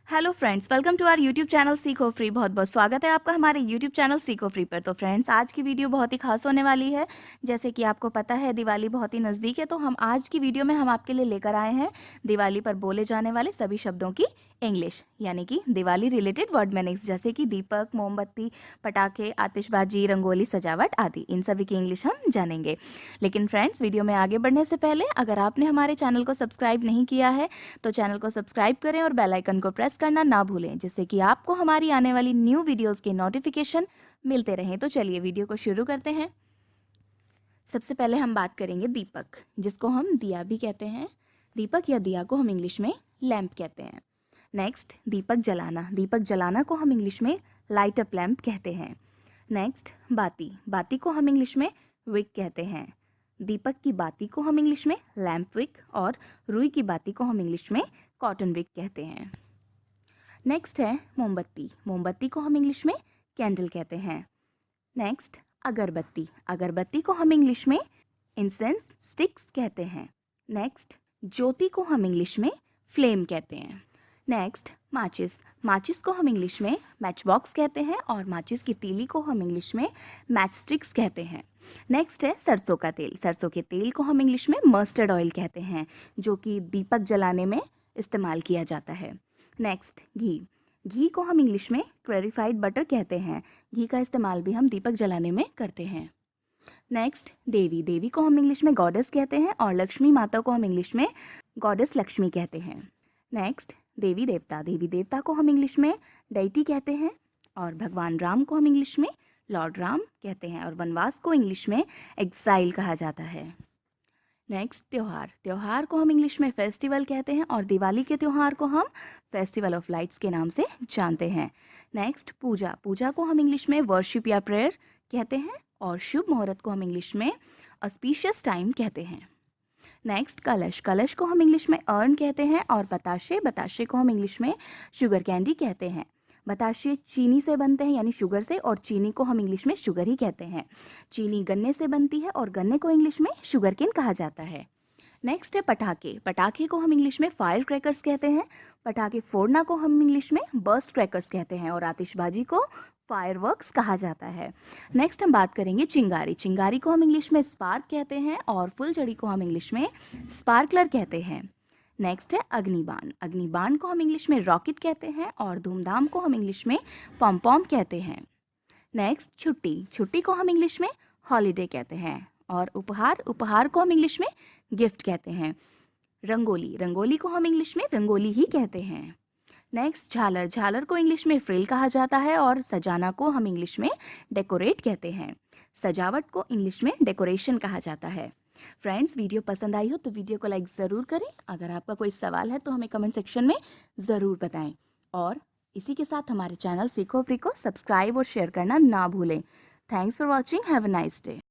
Hello friends, welcome to our YouTube channel सीखो free. बहुत बहुत स्वागत है आपका हमारे यूट्यूब चैनल सीखो फ्री पर। तो फ्रेंड्स, आज की वीडियो बहुत ही खास होने वाली है। जैसे कि आपको पता है दिवाली बहुत ही नज़दीक है, तो हम आज की वीडियो में हम आपके लिए लेकर आए हैं दिवाली पर बोले जाने वाले सभी शब्दों की इंग्लिश, यानी कि दिवाली रिलेटेड वर्ड मीनिंग्स, जैसे कि दीपक, मोमबत्ती, पटाखे, आतिशबाजी, रंगोली, सजावट आदि। इन सभी की इंग्लिश हम जानेंगे। लेकिन फ्रेंड्स, वीडियो में आगे बढ़ने से पहले अगर आपने हमारे चैनल को सब्सक्राइब नहीं किया है तो चैनल को सब्सक्राइब करें और बेल आइकन को प्रेस करना ना भूलें, जिससे कि आपको हमारी आने वाली न्यू वीडियोस के नोटिफिकेशन मिलते रहें। तो चलिए वीडियो को शुरू करते हैं। सबसे पहले हम बात करेंगे दीपक, जिसको हम दिया भी कहते हैं। दीपक या दिया को हम इंग्लिश में लैंप कहते हैं। नेक्स्ट, दीपक जलाना। दीपक जलाना को हम इंग्लिश में लाइट अप लैंप कहते हैं। नेक्स्ट, बाती। बाती को हम इंग्लिश में विक कहते हैं। दीपक की बाती को हम इंग्लिश में लैंप विक और रुई की बाती को हम इंग्लिश में कॉटन विक कहते हैं। नेक्स्ट है मोमबत्ती। मोमबत्ती को हम इंग्लिश में कैंडल कहते हैं। नेक्स्ट, अगरबत्ती। अगरबत्ती को हम इंग्लिश में इंसेंस स्टिक्स कहते हैं। नेक्स्ट, ज्योति को हम इंग्लिश में फ्लेम कहते हैं। नेक्स्ट, माचिस। माचिस को हम इंग्लिश में मैच बॉक्स कहते हैं और माचिस की तीली को हम इंग्लिश में मैच स्टिक्स कहते हैं। नेक्स्ट है सरसों का तेल। सरसों के तेल को हम इंग्लिश में मस्टर्ड ऑयल कहते हैं, जो कि दीपक जलाने में इस्तेमाल किया जाता है। नेक्स्ट, घी। घी को हम इंग्लिश में क्लैरिफाइड बटर कहते हैं। घी का इस्तेमाल भी हम दीपक जलाने में करते हैं। नेक्स्ट, देवी। देवी को हम इंग्लिश में गॉडेस कहते हैं और लक्ष्मी माता को हम इंग्लिश में गॉडेस लक्ष्मी कहते हैं। नेक्स्ट, देवी देवता। देवी देवता को हम इंग्लिश में डेटी कहते हैं और भगवान राम को हम इंग्लिश में लॉर्ड राम कहते हैं और वनवास को इंग्लिश में एक्साइल कहा जाता है। नेक्स्ट, त्यौहार। त्यौहार को हम इंग्लिश में फेस्टिवल कहते हैं और दिवाली के त्यौहार को हम फेस्टिवल ऑफ लाइट्स के नाम से जानते हैं। नेक्स्ट, पूजा। पूजा को हम इंग्लिश में वर्शिप या प्रेयर कहते हैं और शुभ मुहूर्त को हम इंग्लिश में ऑस्पिशियस टाइम कहते हैं। नेक्स्ट, कलश। कलश को हम इंग्लिश में अर्न कहते हैं और बताशे। बताशे को हम इंग्लिश में शुगर कैंडी कहते हैं। बताशे चीनी से बनते हैं, यानी शुगर से, और चीनी को हम इंग्लिश में शुगर ही कहते हैं। चीनी गन्ने से बनती है और गन्ने को इंग्लिश में शुगर केन कहा जाता है। नेक्स्ट है पटाखे। पटाखे को हम इंग्लिश में फायर क्रैकर्स कहते हैं। पटाखे फोड़ना को हम इंग्लिश में बर्स्ट क्रैकर्स कहते हैं और आतिशबाजी को फायरवर्क्स कहा जाता है। नेक्स्ट हम बात करेंगे चिंगारी। चिंगारी को हम इंग्लिश में स्पार्क कहते हैं और फुलझड़ी को हम इंग्लिश में स्पार्कलर कहते हैं। नेक्स्ट है अग्निबाण। अग्निबाण को हम इंग्लिश में रॉकेट कहते हैं और धूमधाम को हम इंग्लिश में पॉम पॉम कहते हैं। नेक्स्ट, छुट्टी। छुट्टी को हम इंग्लिश में हॉलीडे कहते हैं और उपहार। उपहार को हम इंग्लिश में गिफ्ट कहते हैं। रंगोली। रंगोली को हम इंग्लिश में रंगोली ही कहते हैं। नेक्स्ट, झालर। झालर को इंग्लिश में फ्रिल कहा जाता है और सजाना को हम इंग्लिश में डेकोरेट कहते हैं। सजावट को इंग्लिश में डेकोरेशन कहा जाता है। फ्रेंड्स, वीडियो पसंद आई हो तो वीडियो को लाइक ज़रूर करें। अगर आपका कोई सवाल है तो हमें कमेंट सेक्शन में ज़रूर बताएं और इसी के साथ हमारे चैनल सीखो फ्री को सब्सक्राइब और शेयर करना ना भूलें। Thanks for watching. Have a nice day.